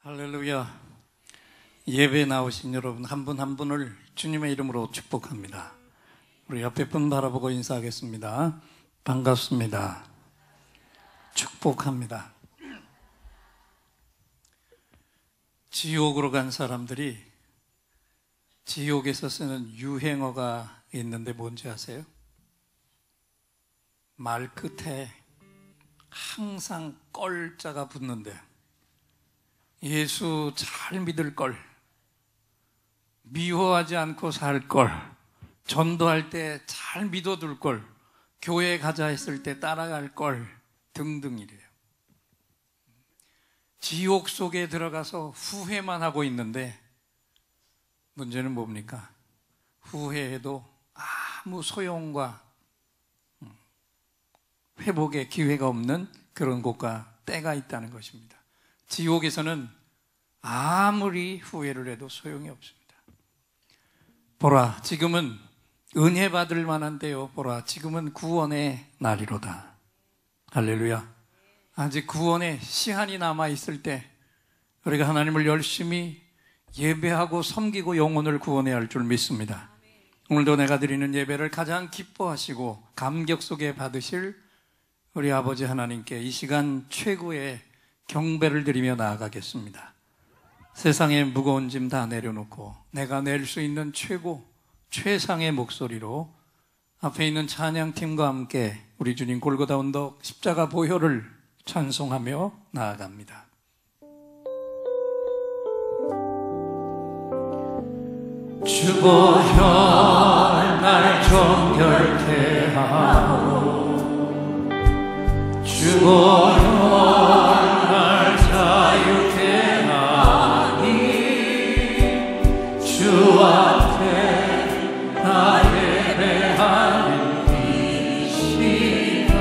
할렐루야. 예배에 나오신 여러분 한 분 한 분을 주님의 이름으로 축복합니다. 우리 옆에 분 바라보고 인사하겠습니다. 반갑습니다. 축복합니다. 지옥으로 간 사람들이 지옥에서 쓰는 유행어가 있는데 뭔지 아세요? 말 끝에 항상 껄자가 붙는데, 예수 잘 믿을 걸, 미워하지 않고 살 걸, 전도할 때 잘 믿어둘 걸, 교회 가자 했을 때 따라갈 걸 등등이래요. 지옥 속에 들어가서 후회만 하고 있는데, 문제는 뭡니까? 후회해도 아무 소용과 회복의 기회가 없는 그런 곳과 때가 있다는 것입니다. 지옥에서는 아무리 후회를 해도 소용이 없습니다. 보라, 지금은 은혜 받을 만한 때요. 보라, 지금은 구원의 날이로다. 할렐루야. 아직 구원의 시한이 남아있을 때 우리가 하나님을 열심히 예배하고 섬기고 영혼을 구원해야 할 줄 믿습니다. 오늘도 내가 드리는 예배를 가장 기뻐하시고 감격 속에 받으실 우리 아버지 하나님께 이 시간 최고의 경배를 드리며 나아가겠습니다. 세상의 무거운 짐 다 내려놓고 내가 낼 수 있는 최상의 목소리로 앞에 있는 찬양팀과 함께 우리 주님 골고다 언덕 십자가 보혈을 찬송하며 나아갑니다. 주 보혈 날 정결케 하고, 주 보혈 날 자유케 하니, 주 앞에 나 예배하는 이 시간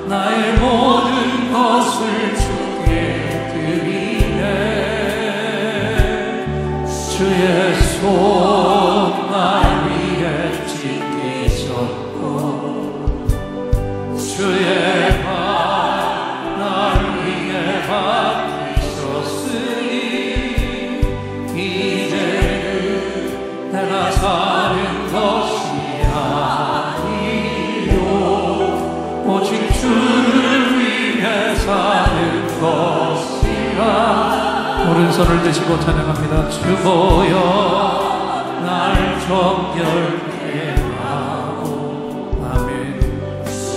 나의 모든 것을 주께 드리네. 주의 손 날 위에 찢기셨고, 주의 발 날 위에 박히셨으니, 이제는 내가 사는 것이 아니요 오직 주를 위해 사는 것이라. 오른손을 드시고 찬양합니다. 주 보여 날 정결케 하고, 아멘.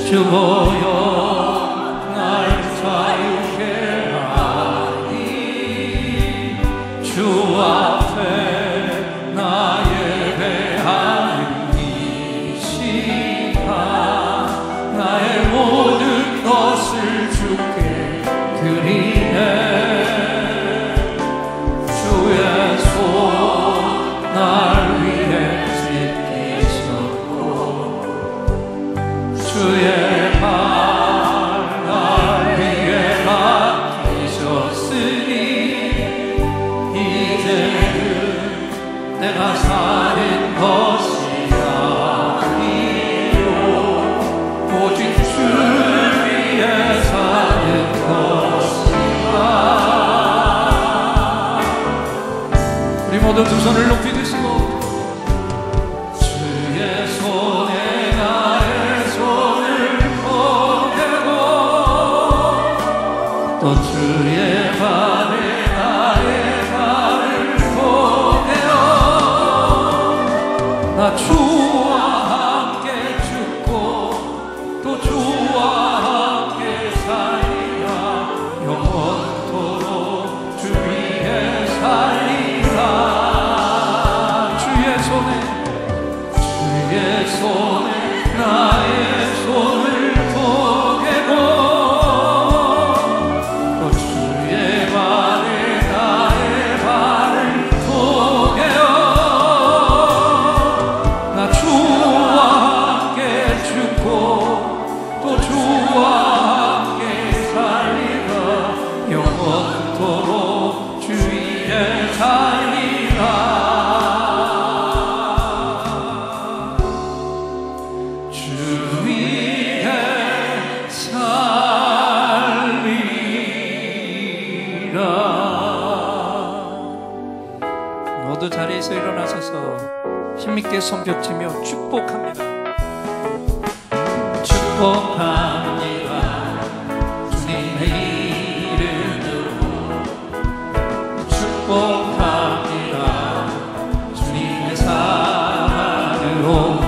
주 보여 날 자유케 하니, 주 앞에 나 예배하는 이 시간 나의 모든 것을 주께 드리네. 주의 손 날 위에 찢기셨고, 주의 발 날 위에 박히셨으니, 이제는 내가 사는 것이 아니요 오직 주를 위해 사는 것이라. 우리 모두 두 손을 높이 드시고, 주의 손에 나의 손을 포개고, 또 주의 발에 나의 발을 포개어, 나 주와 함께 죽고 또 주와 함께 살리라. 영원토록 주 위에 살리라. 주의 손에 나의 손을 포개고, 또 주의 발에 나의 발을 포개어, 나 주와 함께 죽고 또 주와 함께 살리라. 영원토록 주 위에 살리라. 살리라. 모두 자리에서 일어나셔서 힘있게 손뼉치며 축복합니다. 축복합니다. 주님의 이름으로 축복합니다. 주님의 사랑으로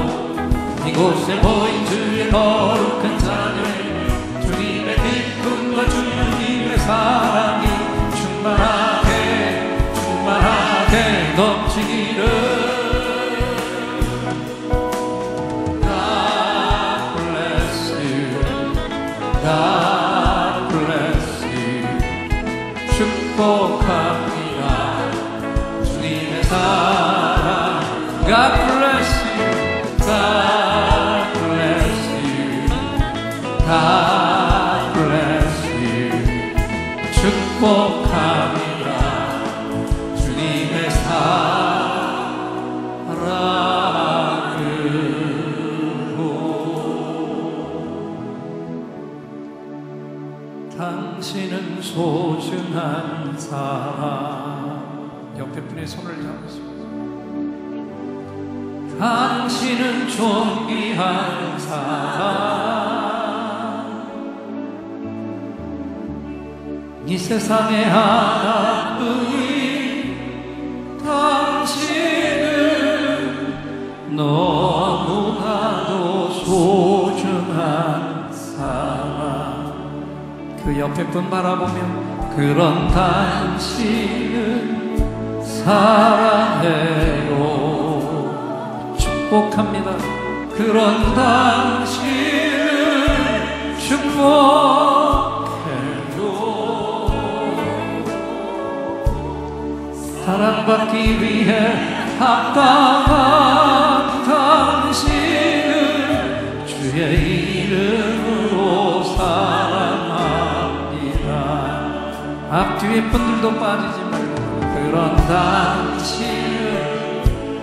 이곳에 모인 주의 거룩한 자녀, 주님의 기쁨과 주님의 사랑이 충만하게 충만하게 넘치기를. God bless you. 축복합니다. 주님의 사랑. God bless you. God bless you. God bless you. 축복합니다. 주님의 당신은 소중한 사람. 옆에 분의 손을 잡으시고 당신은 존귀한 사람. 이 세상에 하나뿐인 당신은 너무나도 소중한 사람. 그 옆에 분 바라보며 그런 당신은 사랑해요. 축복합니다. 그런 당신은 축복해요. 사랑받기 위해 합당한 당신은 주의 이름으로 앞뒤에 분들도 빠지지 말고 그런 당신을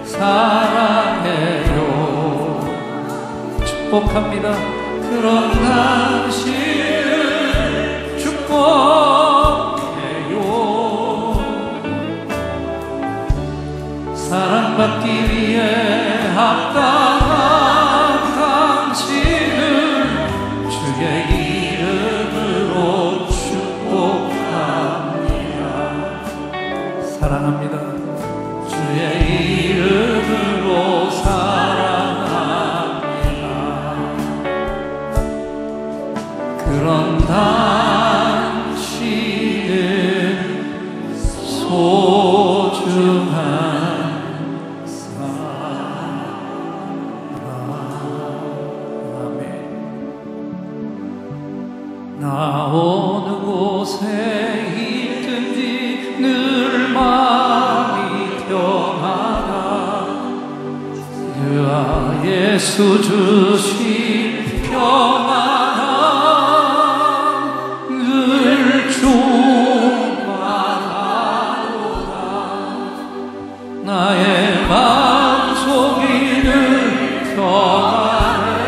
사랑해요. 축복합니다. 그런 당신을 축복해요. 사랑받기 위해 합당한 당신을 주의 이름으로 사랑합니다. 주의 이름으로 사랑합니다. 그런 당신은 소중한 사랑. 아멘. 나 어느 곳에 있든지 늘 마음이 평안하. 예수 주신 평안함 늘 충만하도다. 나의 마음속이 늘 평안해.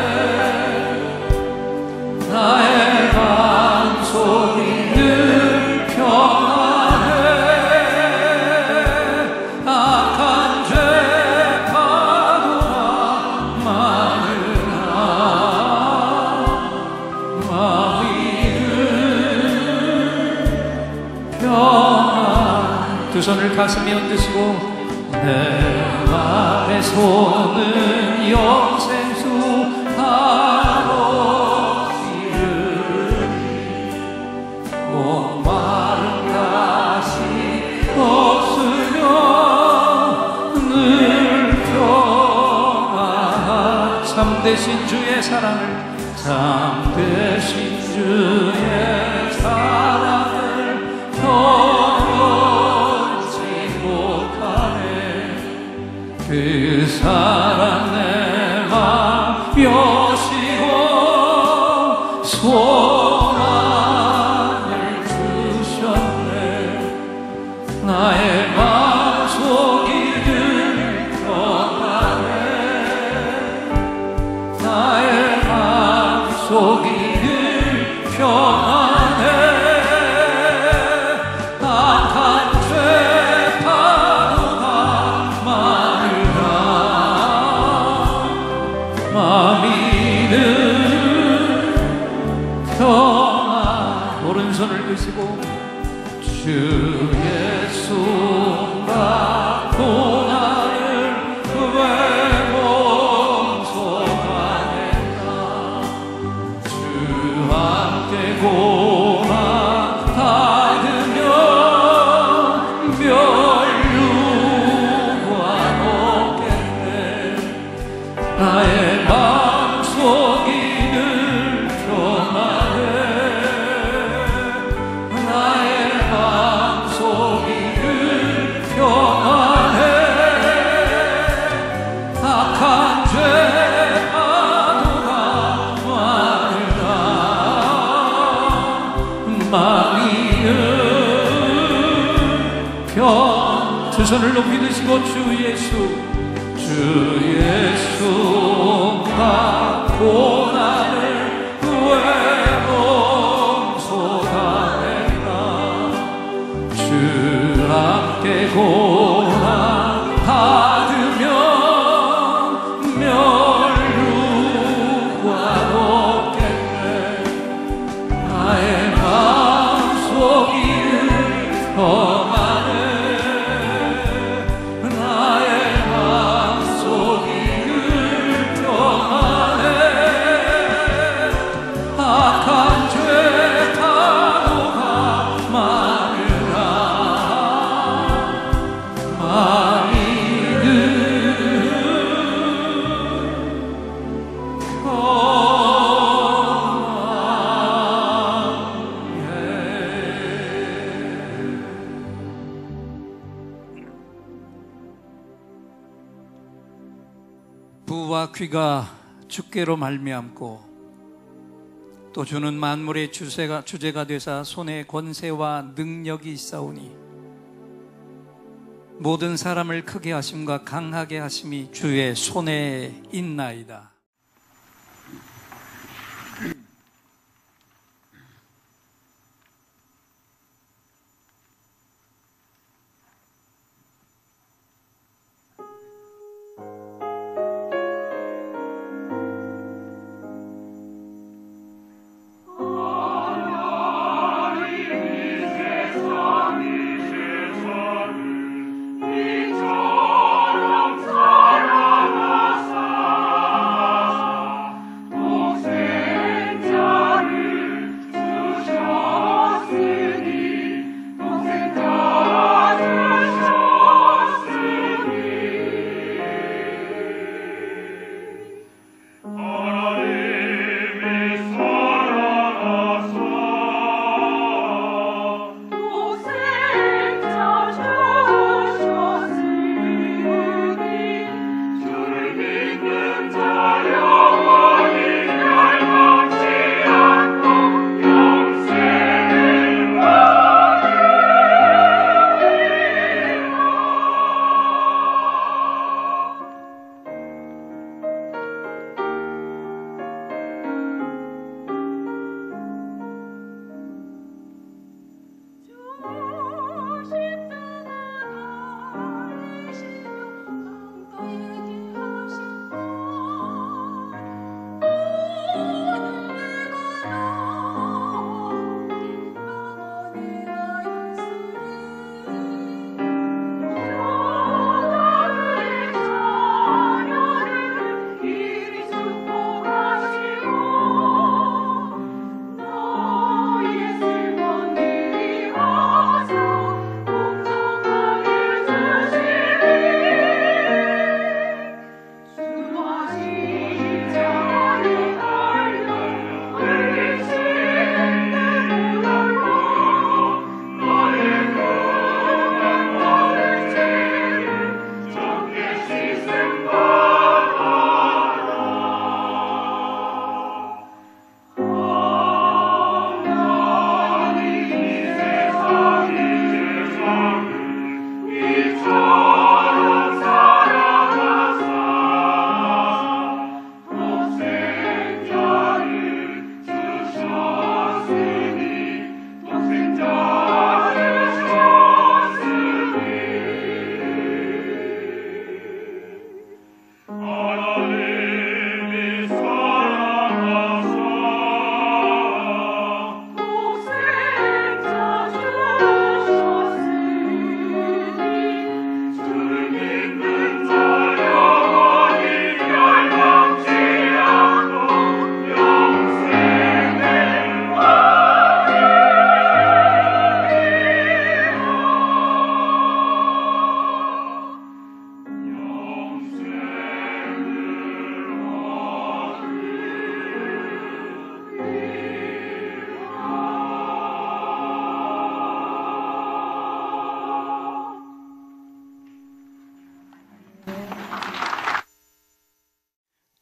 나의 마음속이 늘 평안해. 두 손을 가슴에 얹으시고 내 맘의 손은 영생수하로 이르리. 목마른 가시 없으며 늘 평안한 참되신 주의 사랑을 참되신 주의 사랑을 그 사랑 내 맘 여시고 소망을 주셨네. 나의 마음속이 늘 평안해. 나의 마음속이 늘 평안해. 악한 죄 파도가 주의 손과 고난을 왜 멈춰가는가. 주 함께 고난 받으며 멸류관 얻겠네. 나의 마음속이 늘 평안해. 나의 마음속이 늘 평안해. 악한 죄 파도가 많으나 마리는 두 손을 높이 드시고 주 예수가 고난을 왜 멈춰가는가. 주 함께 고난 받으며 멸류관 얻겠네. 나의 마음속이 평안해. 나의 마음속이 평안해. 악한 죄 파도가 많으나 마리는 부와 귀가 주께로 말미암고 또 주는 만물의 주제가 되사 손에 권세와 능력이 있사오니 모든 사람을 크게 하심과 강하게 하심이 주의 손에 있나이다. 이처럼 사랑하사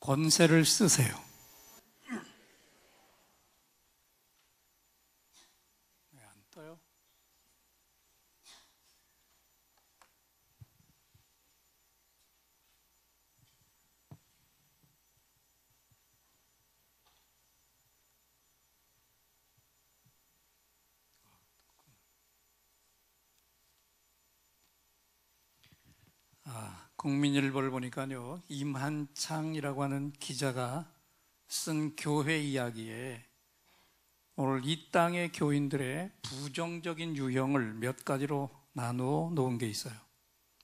권세를 쓰세요. 왜 안 떠요? 국민일보를 보니까요, 임한창이라고 하는 기자가 쓴 교회 이야기에 오늘 이 땅의 교인들의 부정적인 유형을 몇 가지로 나누어 놓은 게 있어요.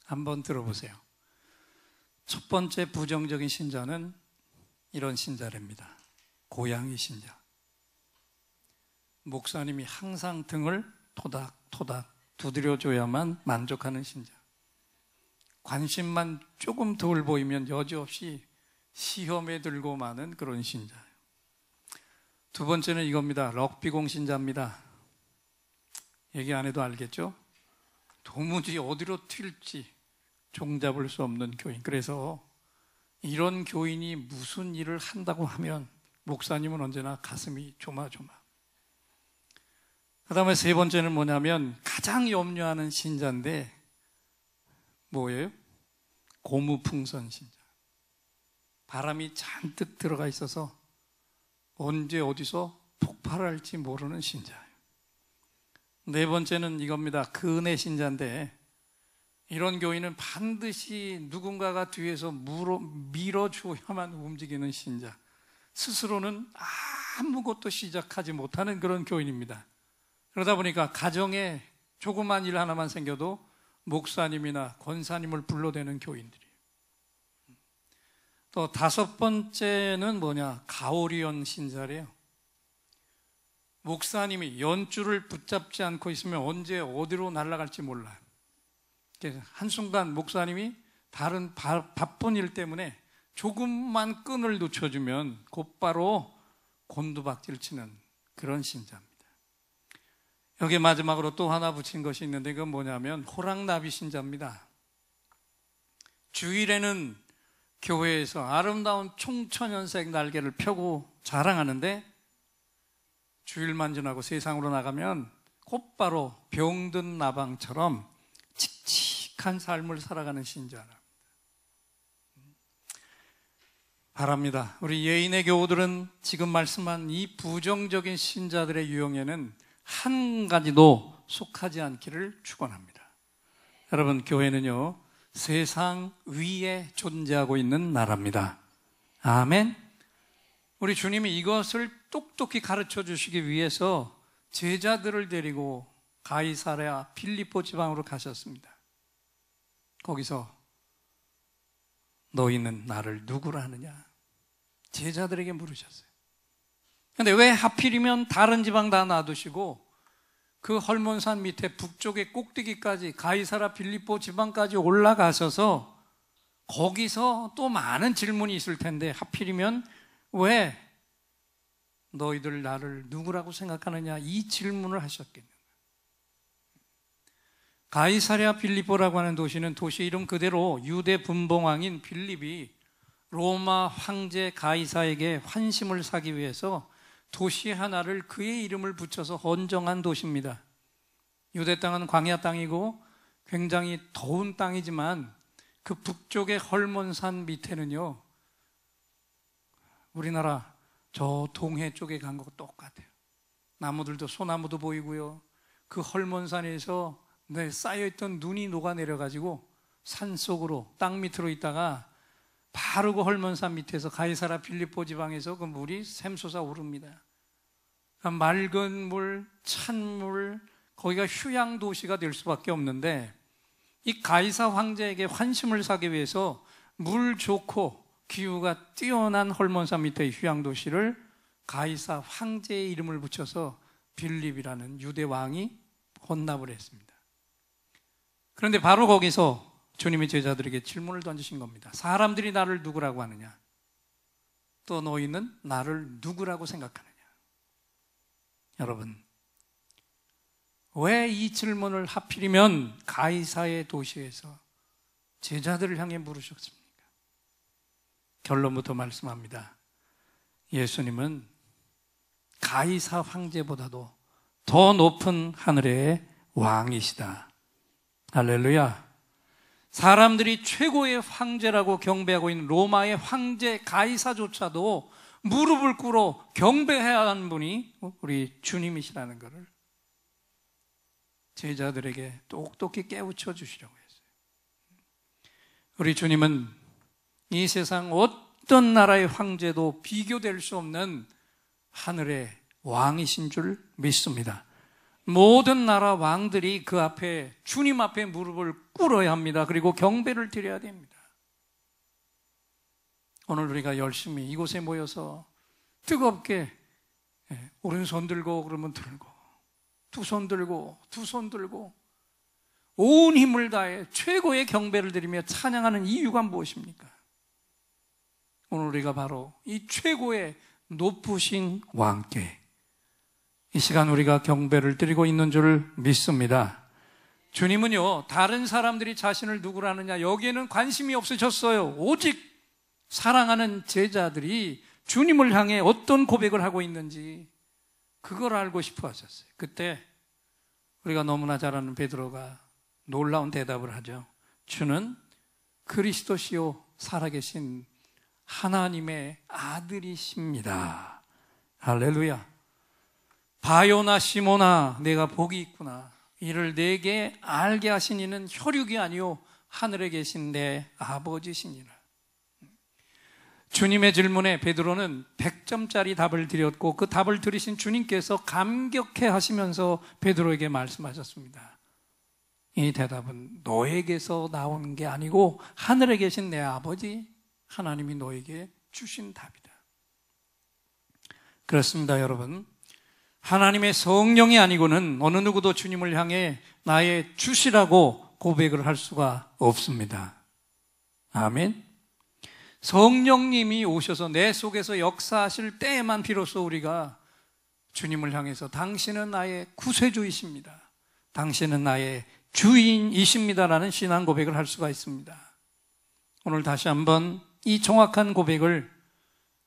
한번 들어보세요. 첫 번째 부정적인 신자는 이런 신자랍니다. 고양이 신자. 목사님이 항상 등을 토닥토닥 두드려줘야만 만족하는 신자. 관심만 조금 덜 보이면 여지없이 시험에 들고 마는 그런 신자예요. 두 번째는 이겁니다. 럭비공 신자입니다. 얘기 안 해도 알겠죠? 도무지 어디로 튈지 종잡을 수 없는 교인. 그래서 이런 교인이 무슨 일을 한다고 하면 목사님은 언제나 가슴이 조마조마. 그 다음에 세 번째는 뭐냐면 가장 염려하는 신자인데 뭐예요? 고무풍선 신자. 바람이 잔뜩 들어가 있어서 언제 어디서 폭발할지 모르는 신자예요. 네 번째는 이겁니다. 근의 신자인데 이런 교인은 반드시 누군가가 뒤에서 밀어줘야만 움직이는 신자. 스스로는 아무것도 시작하지 못하는 그런 교인입니다. 그러다 보니까 가정에 조그만 일 하나만 생겨도 목사님이나 권사님을 불러대는 교인들이에요. 또 다섯 번째는 뭐냐? 가오리온 신자래요. 목사님이 연줄을 붙잡지 않고 있으면 언제 어디로 날아갈지 몰라요. 한순간 목사님이 다른 바쁜 일 때문에 조금만 끈을 놓쳐주면 곧바로 곤두박질 치는 그런 신자입니다. 여기 마지막으로 또 하나 붙인 것이 있는데 그건 뭐냐면 호랑나비 신자입니다. 주일에는 교회에서 아름다운 총천연색 날개를 펴고 자랑하는데 주일만 지나고 세상으로 나가면 곧바로 병든 나방처럼 칙칙한 삶을 살아가는 신자랍니다. 바랍니다. 우리 예인의 교우들은 지금 말씀한 이 부정적인 신자들의 유형에는 한 가지도 속하지 않기를 축원합니다. 여러분, 교회는요 세상 위에 존재하고 있는 나라입니다. 아멘. 우리 주님이 이것을 똑똑히 가르쳐 주시기 위해서 제자들을 데리고 가이사랴 빌립보 지방으로 가셨습니다. 거기서 너희는 나를 누구라 하느냐 제자들에게 물으셨어요. 근데 왜 하필이면 다른 지방 다 놔두시고 그 헐몬산 밑에 북쪽의 꼭대기까지 가이사랴 빌립보 지방까지 올라가셔서 거기서 또 많은 질문이 있을 텐데 하필이면 왜 너희들 나를 누구라고 생각하느냐 이 질문을 하셨겠냐. 가이사랴 빌립보라고 하는 도시는 도시 이름 그대로 유대 분봉왕인 빌립이 로마 황제 가이사에게 환심을 사기 위해서 도시 하나를 그의 이름을 붙여서 헌정한 도시입니다. 유대 땅은 광야 땅이고 굉장히 더운 땅이지만 그 북쪽의 헐몬산 밑에는요 우리나라 저 동해 쪽에 간 것과 똑같아요. 나무들도 소나무도 보이고요. 그 헐몬산에서 쌓여있던 눈이 녹아내려가지고 산속으로 땅 밑으로 있다가 바로 그 헐몬산 밑에서 가이사랴 빌립보 지방에서 그 물이 샘솟아 오릅니다. 맑은 물, 찬물, 거기가 휴양 도시가 될 수밖에 없는데 이 가이사 황제에게 환심을 사기 위해서 물 좋고 기후가 뛰어난 헐몬산 밑의 휴양 도시를 가이사 황제의 이름을 붙여서 빌립이라는 유대 왕이 헌납을 했습니다. 그런데 바로 거기서 주님이 제자들에게 질문을 던지신 겁니다. 사람들이 나를 누구라고 하느냐? 또 너희는 나를 누구라고 생각하느냐? 여러분, 왜 이 질문을 하필이면 가이사의 도시에서 제자들을 향해 물으셨습니까? 결론부터 말씀합니다. 예수님은 가이사 황제보다도 더 높은 하늘의 왕이시다. 할렐루야. 사람들이 최고의 황제라고 경배하고 있는 로마의 황제 가이사조차도 무릎을 꿇어 경배해야 하는 분이 우리 주님이시라는 것을 제자들에게 똑똑히 깨우쳐 주시려고 했어요. 우리 주님은 이 세상 어떤 나라의 황제도 비교될 수 없는 하늘의 왕이신 줄 믿습니다. 모든 나라 왕들이 그 앞에, 주님 앞에 무릎을 꿇어야 합니다. 그리고 경배를 드려야 됩니다. 오늘 우리가 열심히 이곳에 모여서 뜨겁게 오른손 들고 그러면 들고, 두 손 들고 두 손 들고 온 힘을 다해 최고의 경배를 드리며 찬양하는 이유가 무엇입니까? 오늘 우리가 바로 이 최고의 높으신 왕께 이 시간 우리가 경배를 드리고 있는 줄 믿습니다. 주님은요, 다른 사람들이 자신을 누구라느냐 여기에는 관심이 없으셨어요. 오직 사랑하는 제자들이 주님을 향해 어떤 고백을 하고 있는지 그걸 알고 싶어 하셨어요. 그때 우리가 너무나 잘 아는 베드로가 놀라운 대답을 하죠. 주는 그리스도시요 살아계신 하나님의 아들이십니다. 할렐루야. 바요나 시모나, 내가 복이 있구나. 이를 내게 알게 하신 이는 혈육이 아니요 하늘에 계신 내 아버지시니라. 주님의 질문에 베드로는 100점짜리 답을 드렸고, 그 답을 들으신 주님께서 감격해 하시면서 베드로에게 말씀하셨습니다. 이 대답은 너에게서 나온 게 아니고 하늘에 계신 내 아버지 하나님이 너에게 주신 답이다. 그렇습니다, 여러분. 하나님의 성령이 아니고는 어느 누구도 주님을 향해 나의 주시라고 고백을 할 수가 없습니다. 아멘. 성령님이 오셔서 내 속에서 역사하실 때에만 비로소 우리가 주님을 향해서 당신은 나의 구세주이십니다, 당신은 나의 주인이십니다라는 신앙 고백을 할 수가 있습니다. 오늘 다시 한번 이 정확한 고백을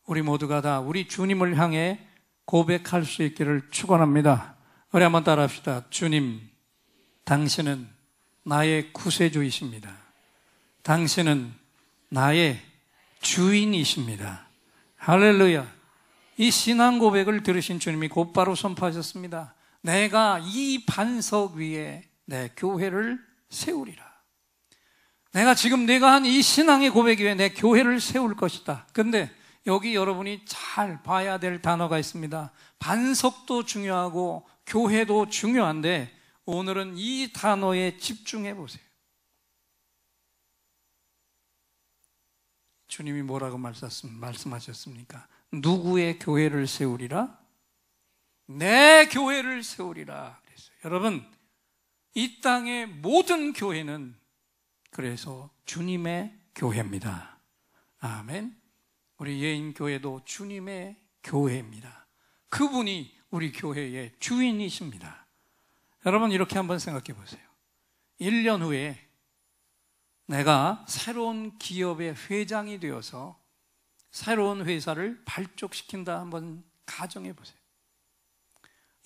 우리 모두가 다 우리 주님을 향해 고백할 수 있기를 축원합니다. 우리 한번 따라합시다. 주님, 당신은 나의 구세주이십니다. 당신은 나의 주인이십니다. 할렐루야. 이 신앙 고백을 들으신 주님이 곧바로 선포하셨습니다. 내가 이 반석 위에 내 교회를 세우리라. 내가 지금 내가 한 이 신앙의 고백 위에 내 교회를 세울 것이다. 근데 여기 여러분이 잘 봐야 될 단어가 있습니다. 반석도 중요하고 교회도 중요한데 오늘은 이 단어에 집중해 보세요. 주님이 뭐라고 말씀하셨습니까? 누구의 교회를 세우리라? 내 교회를 세우리라 그랬어요. 여러분, 이 땅의 모든 교회는 그래서 주님의 교회입니다. 아멘. 우리 예인교회도 주님의 교회입니다. 그분이 우리 교회의 주인이십니다. 여러분, 이렇게 한번 생각해 보세요. 1년 후에 내가 새로운 기업의 회장이 되어서 새로운 회사를 발족시킨다 한번 가정해 보세요.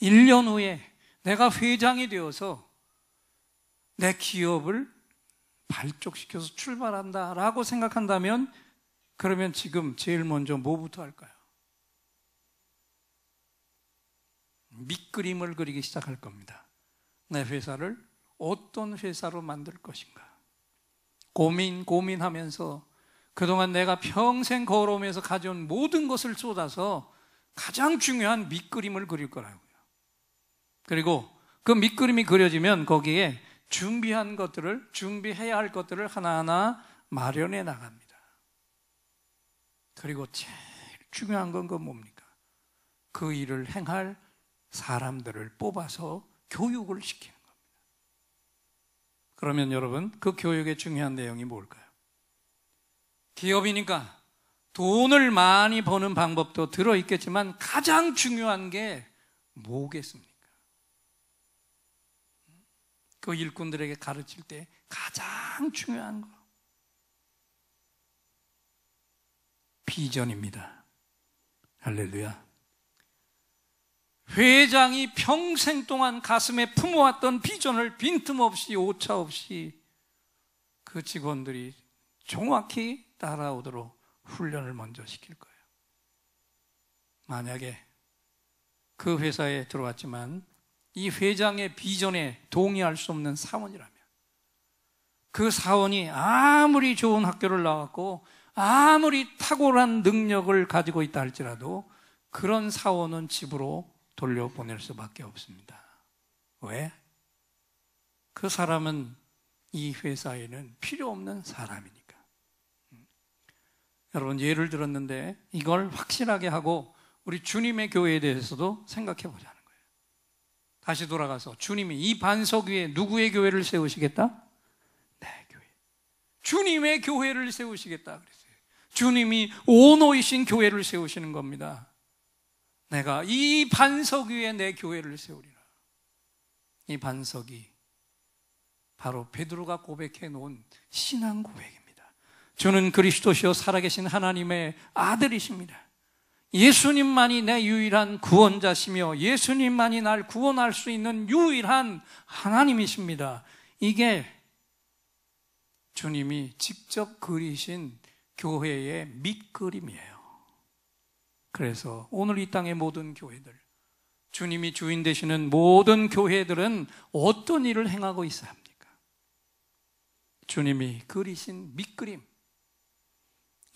1년 후에 내가 회장이 되어서 내 기업을 발족시켜서 출발한다라고 생각한다면 그러면 지금 제일 먼저 뭐부터 할까요? 밑그림을 그리기 시작할 겁니다. 내 회사를 어떤 회사로 만들 것인가? 고민하면서 그동안 내가 평생 걸어오면서 가져온 모든 것을 쏟아서 가장 중요한 밑그림을 그릴 거라고요. 그리고 그 밑그림이 그려지면 거기에 준비해야 할 것들을 하나하나 마련해 나갑니다. 그리고 제일 중요한 건 뭡니까? 그 일을 행할 사람들을 뽑아서 교육을 시키는 겁니다. 그러면 여러분, 그 교육의 중요한 내용이 뭘까요? 기업이니까 돈을 많이 버는 방법도 들어있겠지만 가장 중요한 게 뭐겠습니까? 그 일꾼들에게 가르칠 때 가장 중요한 거, 비전입니다. 할렐루야. 회장이 평생 동안 가슴에 품어왔던 비전을 빈틈없이 오차없이 그 직원들이 정확히 따라오도록 훈련을 먼저 시킬 거예요. 만약에 그 회사에 들어왔지만 이 회장의 비전에 동의할 수 없는 사원이라면, 그 사원이 아무리 좋은 학교를 나왔고 아무리 탁월한 능력을 가지고 있다 할지라도 그런 사원은 집으로 돌려보낼 수밖에 없습니다. 왜? 그 사람은 이 회사에는 필요 없는 사람이니까. 여러분, 예를 들었는데 이걸 확실하게 하고 우리 주님의 교회에 대해서도 생각해 보자는 거예요. 다시 돌아가서 주님이 이 반석 위에 누구의 교회를 세우시겠다? 내 교회. 주님의 교회를 세우시겠다 그랬어요. 주님이 오노이신 교회를 세우시는 겁니다. 내가 이 반석 위에 내 교회를 세우리라. 이 반석이 바로 베드로가 고백해 놓은 신앙 고백입니다. 주는 그리스도시요 살아계신 하나님의 아들이십니다. 예수님만이 내 유일한 구원자시며 예수님만이 날 구원할 수 있는 유일한 하나님이십니다. 이게 주님이 직접 그리신 교회의 밑그림이에요. 그래서 오늘 이 땅의 모든 교회들, 주님이 주인 되시는 모든 교회들은 어떤 일을 행하고 있어야 합니까? 주님이 그리신 밑그림,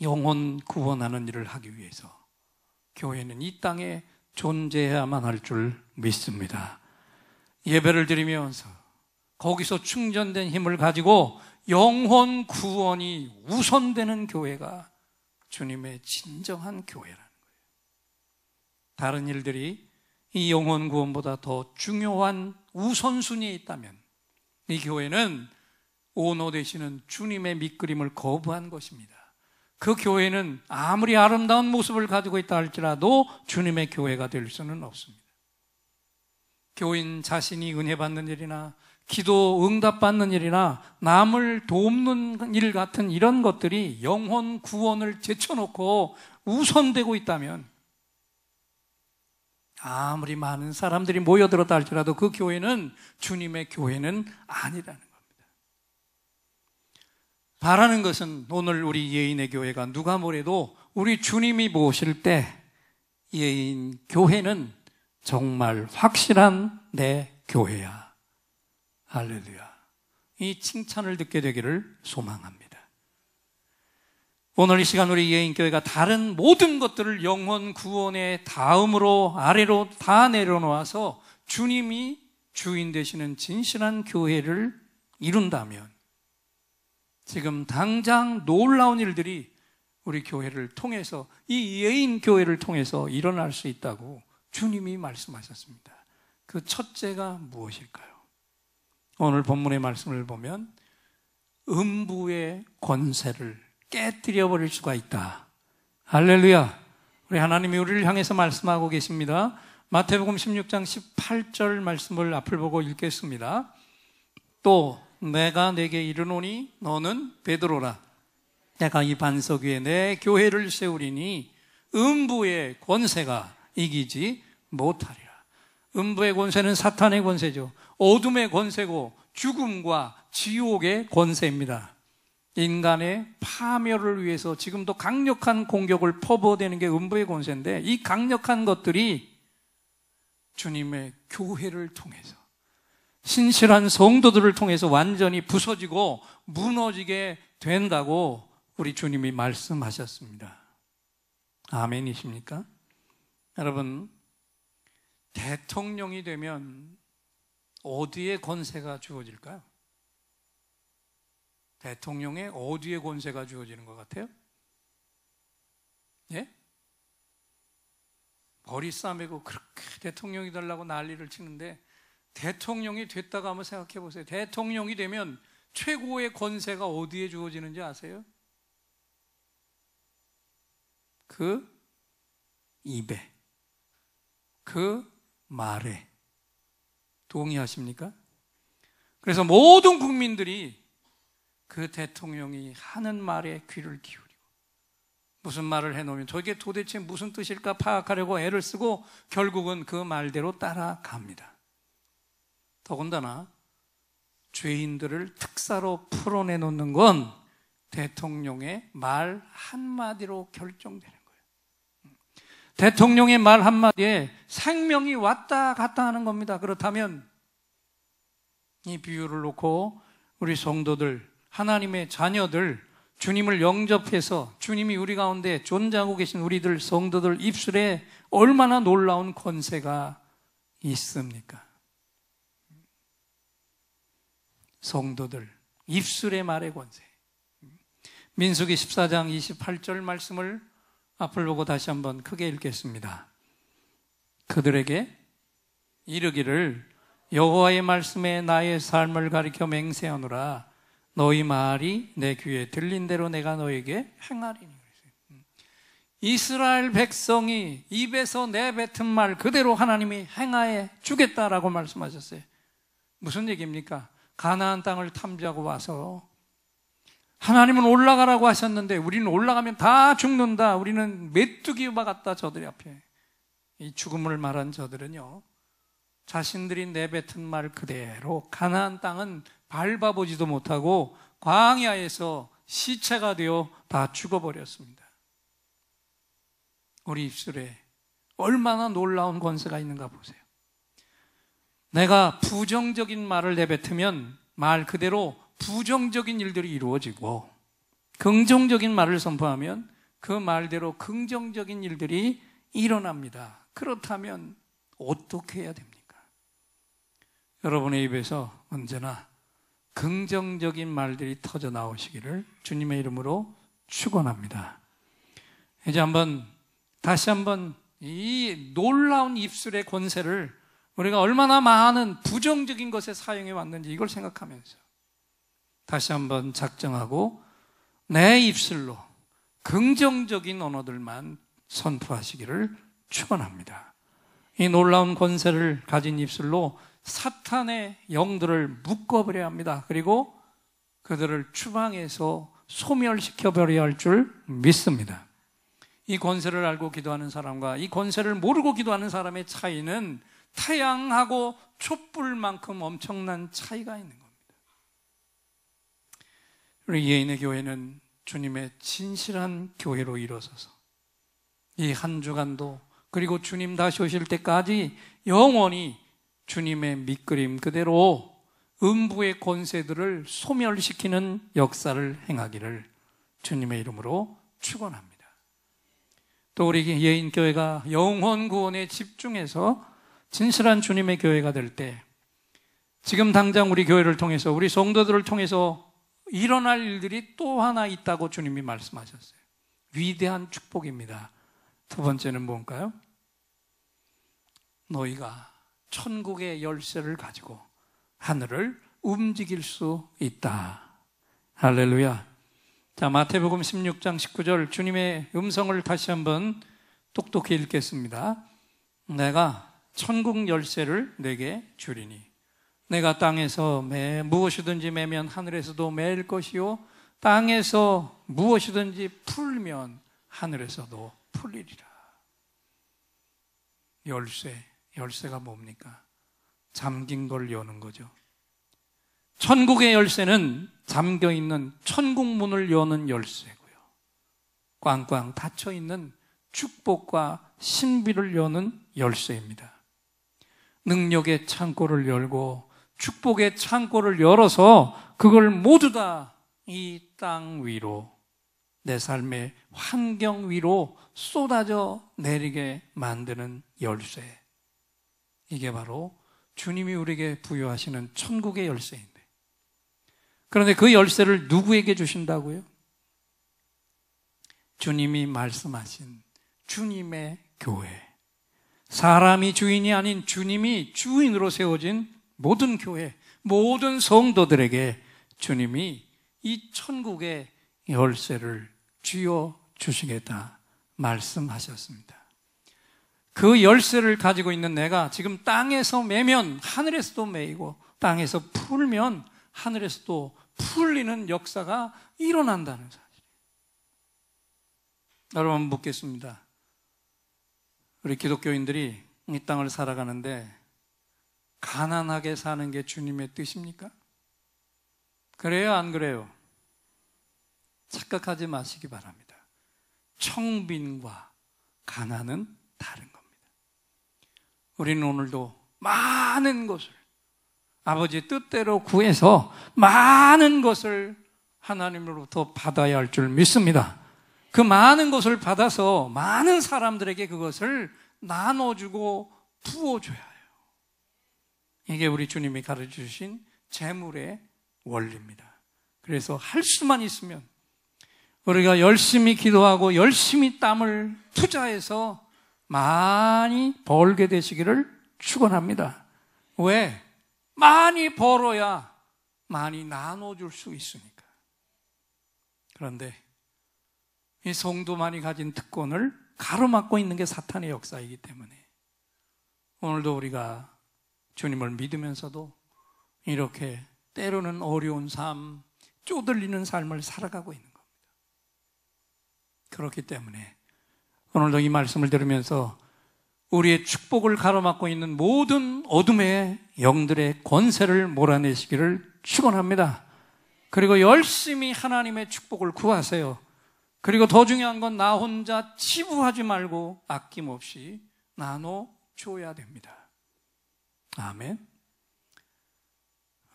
영혼 구원하는 일을 하기 위해서 교회는 이 땅에 존재해야만 할 줄 믿습니다. 예배를 드리면서 거기서 충전된 힘을 가지고 영혼 구원이 우선되는 교회가 주님의 진정한 교회라는 거예요. 다른 일들이 이 영혼 구원보다 더 중요한 우선순위에 있다면 이 교회는 오노 되시는 주님의 밑그림을 거부한 것입니다. 그 교회는 아무리 아름다운 모습을 가지고 있다 할지라도 주님의 교회가 될 수는 없습니다. 교인 자신이 은혜 받는 일이나 기도 응답 받는 일이나 남을 돕는 일 같은 이런 것들이 영혼 구원을 제쳐놓고 우선되고 있다면 아무리 많은 사람들이 모여들었다 할지라도 그 교회는 주님의 교회는 아니라는 겁니다. 바라는 것은 오늘 우리 예인의 교회가 누가 뭐래도 우리 주님이 모실 때 예인 교회는 정말 확실한 내 교회야. 할렐루야. 이 칭찬을 듣게 되기를 소망합니다. 오늘 이 시간 우리 예인교회가 다른 모든 것들을 영혼 구원의 다음으로 아래로 다 내려놓아서 주님이 주인 되시는 진실한 교회를 이룬다면 지금 당장 놀라운 일들이 우리 교회를 통해서, 이 예인교회를 통해서 일어날 수 있다고 주님이 말씀하셨습니다. 그 첫째가 무엇일까요? 오늘 본문의 말씀을 보면 음부의 권세를 깨뜨려 버릴 수가 있다. 할렐루야. 우리 하나님이 우리를 향해서 말씀하고 계십니다. 마태복음 16장 18절 말씀을 앞을 보고 읽겠습니다. 또 내가 내게 이르노니 너는 베드로라. 내가 이 반석 위에 내 교회를 세우리니 음부의 권세가 이기지 못하리라. 음부의 권세는 사탄의 권세죠. 어둠의 권세고 죽음과 지옥의 권세입니다. 인간의 파멸을 위해서 지금도 강력한 공격을 퍼부어대는 게 음부의 권세인데, 이 강력한 것들이 주님의 교회를 통해서, 신실한 성도들을 통해서 완전히 부서지고 무너지게 된다고 우리 주님이 말씀하셨습니다. 아멘이십니까? 여러분, 대통령이 되면 어디에 권세가 주어질까요? 대통령에 어디에 권세가 주어지는 것 같아요? 예? 머리 싸매고 그렇게 대통령이 되려고 난리를 치는데, 대통령이 됐다고 한번 생각해 보세요. 대통령이 되면 최고의 권세가 어디에 주어지는지 아세요? 그 입에, 그 말에. 동의하십니까? 그래서 모든 국민들이 그 대통령이 하는 말에 귀를 기울이고 무슨 말을 해놓으면 저게 도대체 무슨 뜻일까 파악하려고 애를 쓰고 결국은 그 말대로 따라갑니다. 더군다나 죄인들을 특사로 풀어내놓는 건 대통령의 말 한마디로 결정되는 거예요. 대통령의 말 한마디에 생명이 왔다 갔다 하는 겁니다. 그렇다면 이 비유를 놓고 우리 성도들, 하나님의 자녀들, 주님을 영접해서 주님이 우리 가운데 존재하고 계신 우리들 성도들 입술에 얼마나 놀라운 권세가 있습니까? 성도들 입술의 말의 권세. 민수기 14장 28절 말씀을 앞을 보고 다시 한번 크게 읽겠습니다. 그들에게 이르기를 여호와의 말씀에 나의 삶을 가리켜 맹세하노라. 너희 말이 내 귀에 들린 대로 내가 너에게 행하리니. 이스라엘 백성이 입에서 내뱉은 말 그대로 하나님이 행하여 주겠다라고 말씀하셨어요. 무슨 얘기입니까? 가나안 땅을 탐지하고 와서 하나님은 올라가라고 하셨는데 우리는 올라가면 다 죽는다. 우리는 메뚜기와 같다. 저들이 앞에 이 죽음을 말한 저들은요, 자신들이 내뱉은 말 그대로 가나안 땅은 밟아보지도 못하고 광야에서 시체가 되어 다 죽어버렸습니다. 우리 입술에 얼마나 놀라운 권세가 있는가 보세요. 내가 부정적인 말을 내뱉으면 말 그대로 부정적인 일들이 이루어지고, 긍정적인 말을 선포하면 그 말대로 긍정적인 일들이 일어납니다. 그렇다면 어떻게 해야 됩니까? 여러분의 입에서 언제나 긍정적인 말들이 터져 나오시기를 주님의 이름으로 축원합니다. 이제 다시 한번 이 놀라운 입술의 권세를 우리가 얼마나 많은 부정적인 것에 사용해 왔는지 이걸 생각하면서 다시 한번 작정하고 내 입술로 긍정적인 언어들만 선포하시기를 축원합니다. 이 놀라운 권세를 가진 입술로 사탄의 영들을 묶어버려야 합니다. 그리고 그들을 추방해서 소멸시켜버려야 할 줄 믿습니다. 이 권세를 알고 기도하는 사람과 이 권세를 모르고 기도하는 사람의 차이는 태양하고 촛불만큼 엄청난 차이가 있는 겁니다. 우리 예인의 교회는 주님의 진실한 교회로 일어서서 이 한 주간도 그리고 주님 다시 오실 때까지 영원히 주님의 밑그림 그대로 음부의 권세들을 소멸시키는 역사를 행하기를 주님의 이름으로 축원합니다. 또 우리 예인교회가 영혼 구원에 집중해서 진실한 주님의 교회가 될 때 지금 당장 우리 교회를 통해서 우리 성도들을 통해서 일어날 일들이 또 하나 있다고 주님이 말씀하셨어요. 위대한 축복입니다. 두 번째는 뭔가요? 너희가 천국의 열쇠를 가지고 하늘을 움직일 수 있다. 할렐루야. 자, 마태복음 16장 19절 주님의 음성을 다시 한번 똑똑히 읽겠습니다. 내가 천국 열쇠를 내게 주리니 내가 땅에서 무엇이든지 매면 하늘에서도 매일 것이요 땅에서 무엇이든지 풀면 하늘에서도 풀리리라. 열쇠가 뭡니까? 잠긴 걸 여는 거죠. 천국의 열쇠는 잠겨있는 천국 문을 여는 열쇠고요, 꽝꽝 닫혀있는 축복과 신비를 여는 열쇠입니다. 능력의 창고를 열고 축복의 창고를 열어서 그걸 모두 다 이 땅 위로, 내 삶의 환경 위로 쏟아져 내리게 만드는 열쇠. 이게 바로 주님이 우리에게 부여하시는 천국의 열쇠인데, 그런데 그 열쇠를 누구에게 주신다고요? 주님이 말씀하신 주님의 교회, 사람이 주인이 아닌 주님이 주인으로 세워진 모든 교회, 모든 성도들에게 주님이 이 천국의 열쇠를 쥐어 주시겠다 말씀하셨습니다. 그 열쇠를 가지고 있는 내가 지금 땅에서 매면 하늘에서도 매이고 땅에서 풀면 하늘에서도 풀리는 역사가 일어난다는 사실. 여러분 묻겠습니다. 우리 기독교인들이 이 땅을 살아가는데 가난하게 사는 게 주님의 뜻입니까? 그래요, 안 그래요? 착각하지 마시기 바랍니다. 청빈과 가난은 다른 겁니다. 우리는 오늘도 많은 것을 아버지의 뜻대로 구해서 많은 것을 하나님으로부터 받아야 할 줄 믿습니다. 그 많은 것을 받아서 많은 사람들에게 그것을 나눠주고 부어줘야 해요. 이게 우리 주님이 가르쳐주신 재물의 원리입니다. 그래서 할 수만 있으면 우리가 열심히 기도하고 열심히 땀을 투자해서 많이 벌게 되시기를 축원합니다. 왜? 많이 벌어야 많이 나눠줄 수 있으니까. 그런데 이 성도만이 가진 특권을 가로막고 있는 게 사탄의 역사이기 때문에 오늘도 우리가 주님을 믿으면서도 이렇게 때로는 어려운 삶, 쪼들리는 삶을 살아가고 있는 겁니다. 그렇기 때문에 오늘도 이 말씀을 들으면서 우리의 축복을 가로막고 있는 모든 어둠의 영들의 권세를 몰아내시기를 축원합니다. 그리고 열심히 하나님의 축복을 구하세요. 그리고 더 중요한 건 나 혼자 치부하지 말고 아낌없이 나눠줘야 됩니다. 아멘.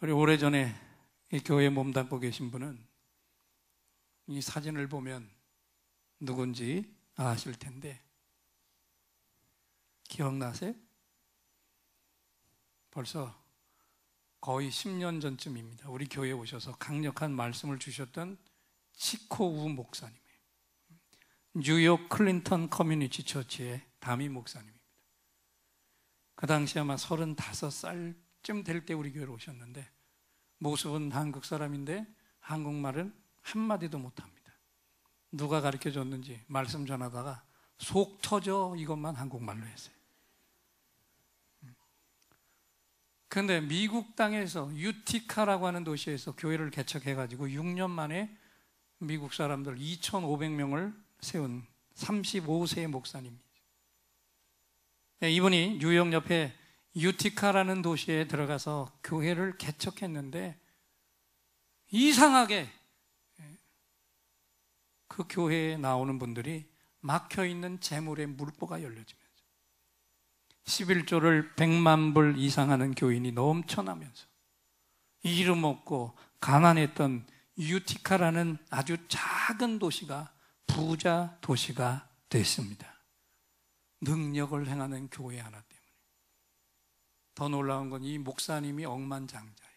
우리 오래전에 이 교회에 몸담고 계신 분은 이 사진을 보면 누군지 아실 텐데 기억나세요? 벌써 거의 10년 전쯤입니다. 우리 교회에 오셔서 강력한 말씀을 주셨던 치코우 목사님이에요. 뉴욕 클린턴 커뮤니티 처치의 담임 목사님입니다. 그 당시 아마 35살쯤 될 때 우리 교회로 오셨는데 모습은 한국 사람인데 한국말은 한마디도 못합니다. 누가 가르쳐줬는지 말씀 전하다가 속 터져 이것만 한국말로 했어요. 그런데 미국 땅에서 유티카라고 하는 도시에서 교회를 개척해가지고 6년 만에 미국 사람들 2,500명을 세운 35세의 목사님이죠. 이분이 뉴욕 옆에 유티카라는 도시에 들어가서 교회를 개척했는데 이상하게 그 교회에 나오는 분들이 막혀있는 재물의 물보가 열려지면서 11조를 100만 불 이상 하는 교인이 넘쳐나면서 이름 없고 가난했던 유티카라는 아주 작은 도시가 부자 도시가 됐습니다. 능력을 행하는 교회 하나 때문에. 더 놀라운 건 이 목사님이 억만장자예요.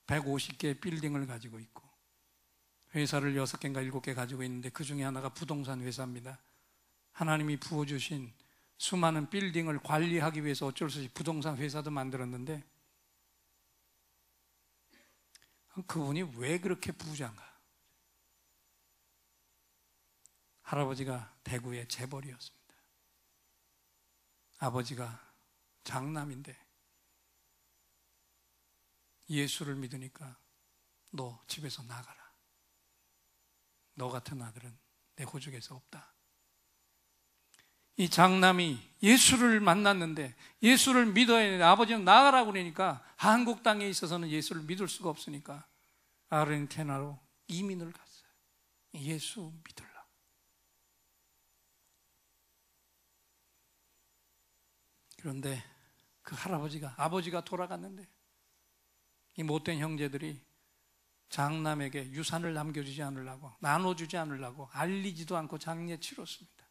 150개 빌딩을 가지고 있고 회사를 6개인가 7개 가지고 있는데 그 중에 하나가 부동산 회사입니다. 하나님이 부어주신 수많은 빌딩을 관리하기 위해서 어쩔 수 없이 부동산 회사도 만들었는데 그분이 왜 그렇게 부자인가? 할아버지가 대구의 재벌이었습니다. 아버지가 장남인데 예수를 믿으니까 너 집에서 나가라. 너 같은 아들은 내 호적에서 없다. 이 장남이 예수를 만났는데 예수를 믿어야 되는데 아버지는 나가라고 그러니까 한국 땅에 있어서는 예수를 믿을 수가 없으니까 아르헨티나로 이민을 갔어요. 예수 믿으려고. 그런데 그 아버지가 돌아갔는데 이 못된 형제들이 장남에게 유산을 남겨주지 않으려고 나눠주지 않으려고 알리지도 않고 장례 치렀습니다.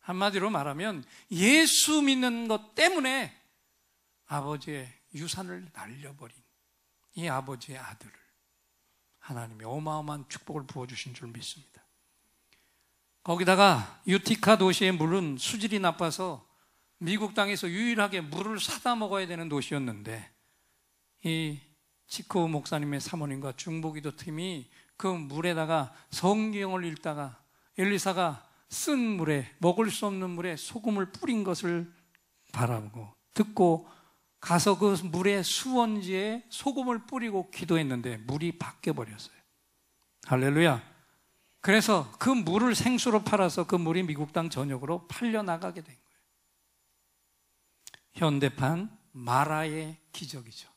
한마디로 말하면 예수 믿는 것 때문에 아버지의 유산을 날려버린 이 아버지의 아들을 하나님이 어마어마한 축복을 부어주신 줄 믿습니다. 거기다가 유티카 도시의 물은 수질이 나빠서 미국 땅에서 유일하게 물을 사다 먹어야 되는 도시였는데 이 치코 목사님의 사모님과 중보기도 팀이 그 물에다가 성경을 읽다가 엘리사가 쓴 물에 먹을 수 없는 물에 소금을 뿌린 것을 바라보고 듣고 가서 그 물의 수원지에 소금을 뿌리고 기도했는데 물이 바뀌어 버렸어요. 할렐루야. 그래서 그 물을 생수로 팔아서 그 물이 미국 땅 전역으로 팔려나가게 된 거예요. 현대판 마라의 기적이죠.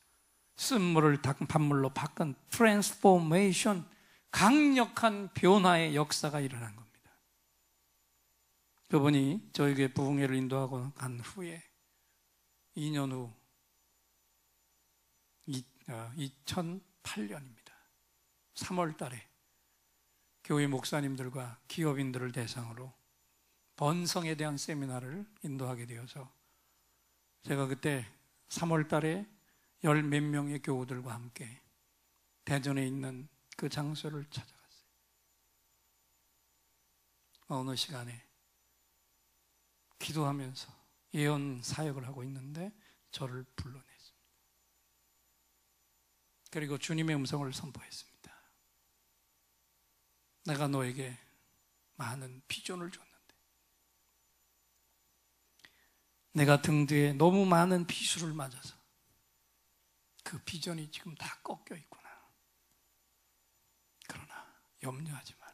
쓴물을 단물로 바꾼 트랜스포메이션, 강력한 변화의 역사가 일어난 겁니다. 그분이 저에게 부흥회를 인도하고 간 후에 2년 후 2008년입니다. 3월 달에 교회 목사님들과 기업인들을 대상으로 번성에 대한 세미나를 인도하게 되어서 제가 그때 3월 달에 10몇 명의 교우들과 함께 대전에 있는 그 장소를 찾아갔어요. 어느 시간에 기도하면서 예언 사역을 하고 있는데 저를 불러냈습니다. 그리고 주님의 음성을 선포했습니다. 내가 너에게 많은 비전을 줬는데 내가 등 뒤에 너무 많은 비수를 맞아서 그 비전이 지금 다 꺾여 있구나. 그러나 염려하지 말라.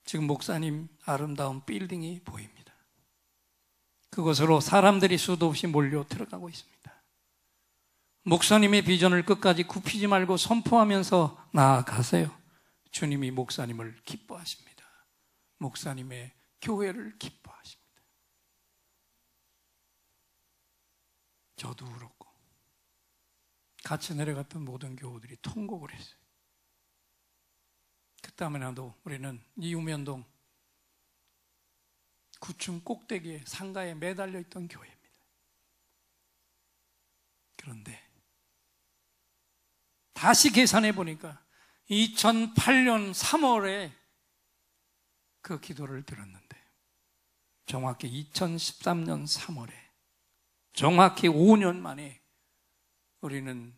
지금 목사님 아름다운 빌딩이 보입니다. 그곳으로 사람들이 수도 없이 몰려 들어가고 있습니다. 목사님의 비전을 끝까지 굽히지 말고 선포하면서 나아가세요. 주님이 목사님을 기뻐하십니다. 목사님의 교회를 기뻐하십니다. 저도 울었고 같이 내려갔던 모든 교우들이 통곡을 했어요. 그때만해도 우리는 이우면동 9층 꼭대기에 상가에 매달려 있던 교회입니다. 그런데 다시 계산해 보니까 2008년 3월에 그 기도를 들었는데 정확히 2013년 3월에 정확히 5년 만에 우리는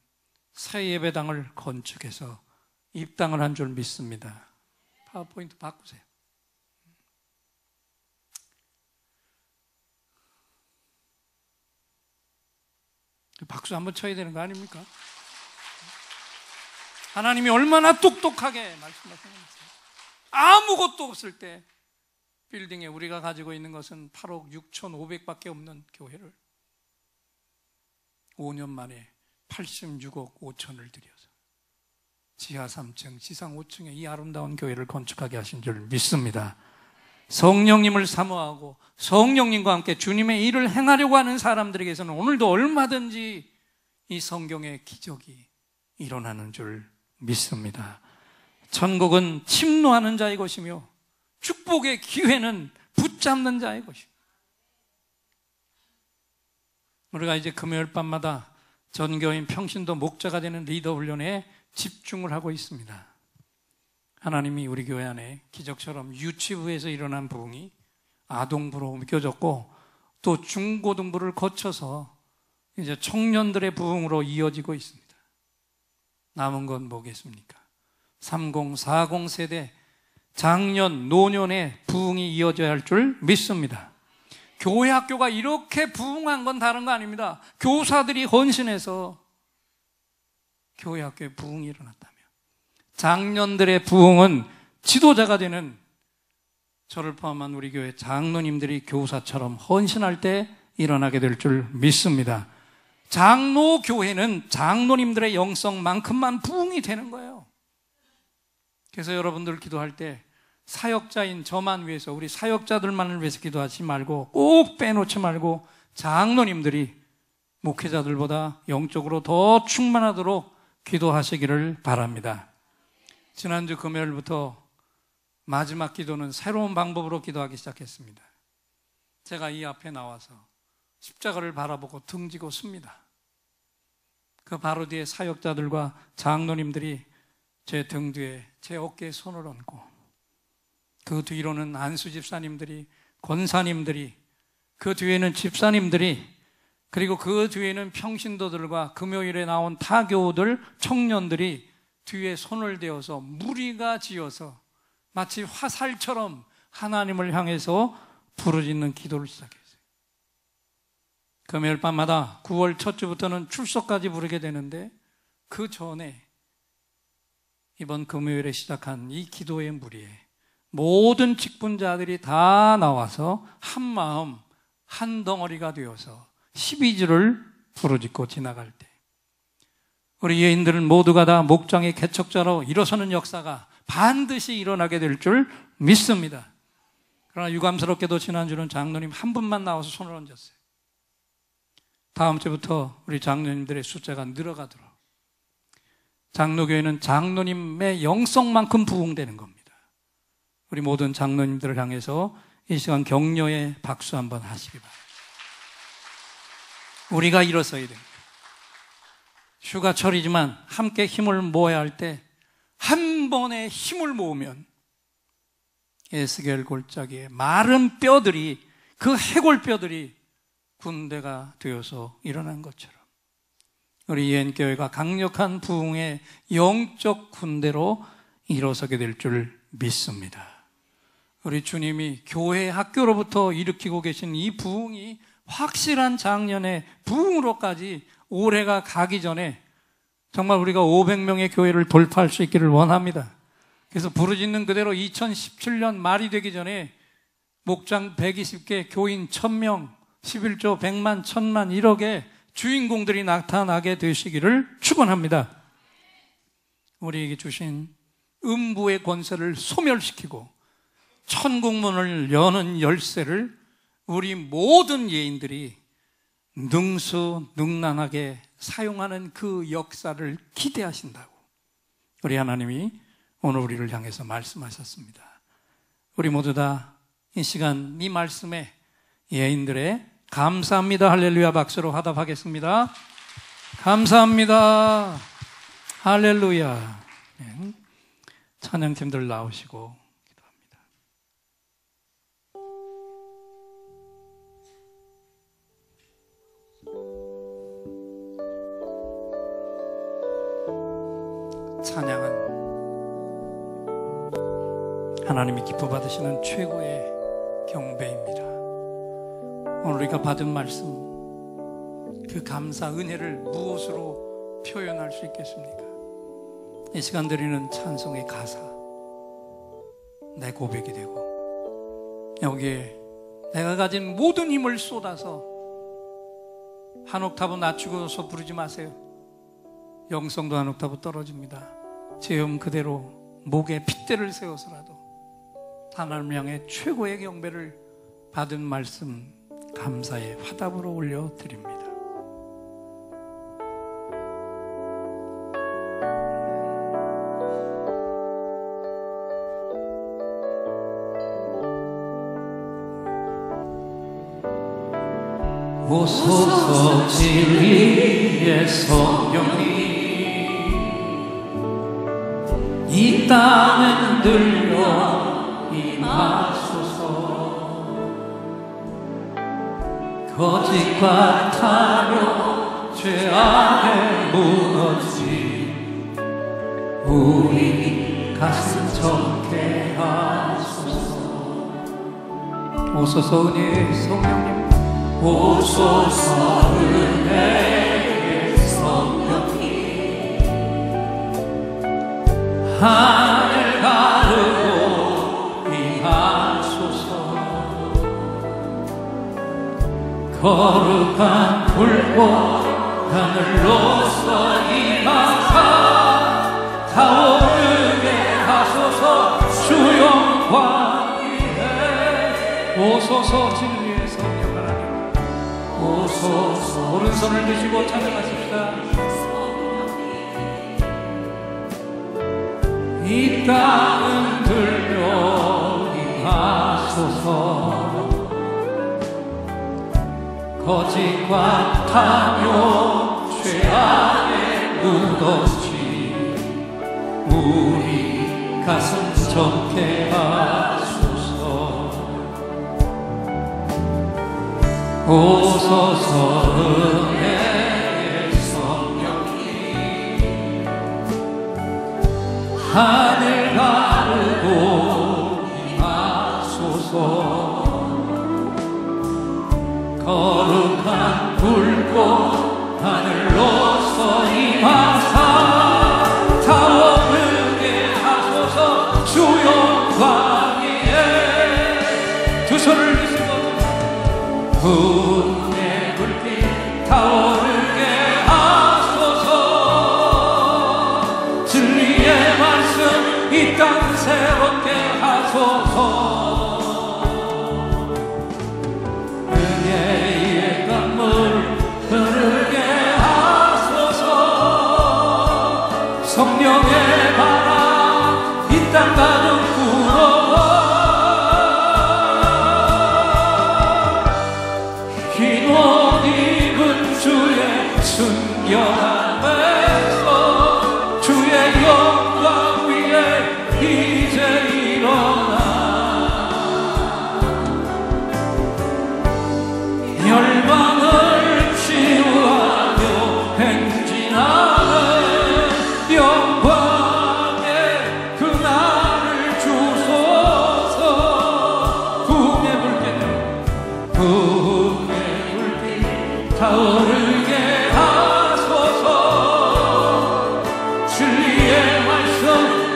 새 예배당을 건축해서 입당을 한 줄 믿습니다. 파워포인트 바꾸세요. 박수 한번 쳐야 되는 거 아닙니까? 하나님이 얼마나 똑똑하게 말씀하셨는지. 아무것도 없을 때 빌딩에 우리가 가지고 있는 것은 8억 6,500밖에 없는 교회를 5년 만에 86억 5천을 들여서 지하 3층, 지상 5층에 이 아름다운 교회를 건축하게 하신 줄 믿습니다. 성령님을 사모하고 성령님과 함께 주님의 일을 행하려고 하는 사람들에게서는 오늘도 얼마든지 이 성경의 기적이 일어나는 줄 믿습니다. 천국은 침노하는 자의 것이며 축복의 기회는 붙잡는 자의 것입니다. 우리가 이제 금요일 밤마다 전교인 평신도 목자가 되는 리더 훈련에 집중을 하고 있습니다. 하나님이 우리 교회 안에 기적처럼 유치부에서 일어난 부흥이 아동부로 옮겨졌고 또 중고등부를 거쳐서 이제 청년들의 부흥으로 이어지고 있습니다. 남은 건 뭐겠습니까? 30, 40 세대 장년, 노년의 부흥이 이어져야 할 줄 믿습니다. 교회 학교가 이렇게 부흥한 건 다른 거 아닙니다. 교사들이 헌신해서 교회 학교에 부흥이 일어났다면 장년들의 부흥은 지도자가 되는 저를 포함한 우리 교회 장로님들이 교사처럼 헌신할 때 일어나게 될 줄 믿습니다. 장로교회는 장로님들의 영성만큼만 부흥이 되는 거예요. 그래서 여러분들 기도할 때 사역자인 저만 위해서, 우리 사역자들만을 위해서 기도하지 말고 꼭 빼놓지 말고 장로님들이 목회자들보다 영적으로 더 충만하도록 기도하시기를 바랍니다. 지난주 금요일부터 마지막 기도는 새로운 방법으로 기도하기 시작했습니다. 제가 이 앞에 나와서 십자가를 바라보고 등지고 씁니다. 그 바로 뒤에 사역자들과 장로님들이 제 등 뒤에 제 어깨에 손을 얹고 그 뒤로는 안수 집사님들이, 권사님들이, 그 뒤에는 집사님들이, 그리고 그 뒤에는 평신도들과 금요일에 나온 타교우들, 청년들이 뒤에 손을 대어서 무리가 지어서 마치 화살처럼 하나님을 향해서 부르짖는 기도를 시작했어요. 금요일 밤마다 9월 첫 주부터는 출석까지 부르게 되는데 그 전에 이번 금요일에 시작한 이 기도의 무리에 모든 직분자들이 다 나와서 한 마음 한 덩어리가 되어서 12주를 부르짖고 지나갈 때 우리 예인들은 모두가 다 목장의 개척자로 일어서는 역사가 반드시 일어나게 될 줄 믿습니다. 그러나 유감스럽게도 지난주는 장로님 한 분만 나와서 손을 얹었어요. 다음 주부터 우리 장로님들의 숫자가 늘어가도록 장로교회는 장로님의 영성만큼 부흥되는 겁니다. 우리 모든 장로님들을 향해서 이 시간 격려의 박수 한번 하시기 바랍니다. 우리가 일어서야 됩니다. 휴가철이지만 함께 힘을 모아야 할 때 한 번에 힘을 모으면 에스겔 골짜기에 마른 뼈들이, 그 해골뼈들이 군대가 되어서 일어난 것처럼 우리 예언교회가 강력한 부흥의 영적 군대로 일어서게 될 줄 믿습니다. 우리 주님이 교회 학교로부터 일으키고 계신 이 부흥이 확실한 작년의 부흥으로까지 올해가 가기 전에 정말 우리가 500명의 교회를 돌파할 수 있기를 원합니다. 그래서 부르짖는 그대로 2017년 말이 되기 전에 목장 120개, 교인 1000명, 11조 100만, 1000만, 1억의 주인공들이 나타나게 되시기를 축원합니다. 우리에게 주신 음부의 권세를 소멸시키고 천국문을 여는 열쇠를 우리 모든 예인들이 능수능란하게 사용하는 그 역사를 기대하신다고 우리 하나님이 오늘 우리를 향해서 말씀하셨습니다. 우리 모두 다 이 시간 이 말씀에 예인들의 감사합니다 할렐루야 박수로 화답하겠습니다. 감사합니다 할렐루야. 네. 찬양팀들 나오시고 기도합니다. 찬양은 하나님이 기뻐 받으시는 최고의 경배입니다. 오늘 우리가 받은 말씀, 그 감사, 은혜를 무엇으로 표현할 수 있겠습니까? 이 시간 드리는 찬송의 가사, 내 고백이 되고 여기에 내가 가진 모든 힘을 쏟아서 한 옥타브 낮추고서 부르지 마세요. 영성도 한 옥타브 떨어집니다. 제음 그대로 목에 핏대를 세워서라도 하나님을 향해 최고의 경배를 받은 말씀 감사의 화답으로 올려드립니다. 오소서 진리의 성령이 이 땅에 들려 임하소서. 거짓과 탐욕 죄 안에 무너진 우리 가슴 정케하소서. 오소서 은혜의 성령님, 오소서 은혜의 성령님, 하늘 가르고 임하소서. 거룩한 불꽃 하늘로서 임하사 타오르게 하소서. 주 영광 위에 오소서. 진리의 성령 하나님, 오소서. 오른손을 드시고 찬양하십시다. 이 땅은 들려 임하소서. 거짓과 탐욕 죄 안에 묻었지 우리 가슴 정케하소서. 오소서 은혜의 성령님, 하늘 가르고 임하소서. 거룩한 불꽃 하늘로서 임하사 타오르게 이 땅 새롭게 하소서. 은혜의 강물 흐르게 하소서. 성령의 바람 이 땅 가득 불어 흰 옷 입은 주의 순결함에서 주의 영광 위에 이제 일어나 열방을 치유하며 행진하는 영광의 그날을 주소서. 부흥의 불빛 타오르게 하소서. 진리의 말씀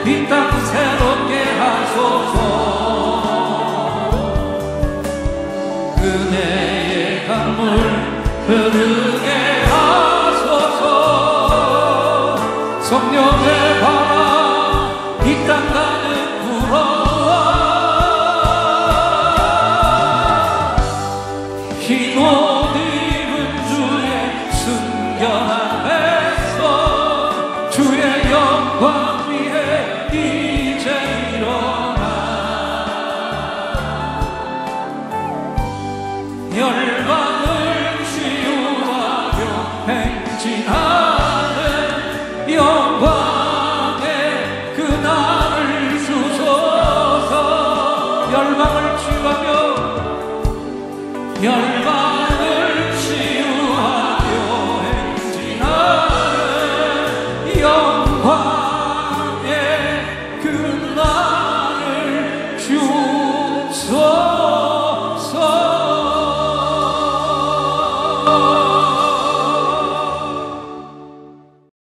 이 땅 새롭게 하소서. 은혜의 강물 흐르게 하소서. 성령의 바람 이 땅 가득 불어와 흰 옷 입은 주의 순결함에서 주의 영광 위에 이제 일어나 열방을 치유하며 행진하는 영광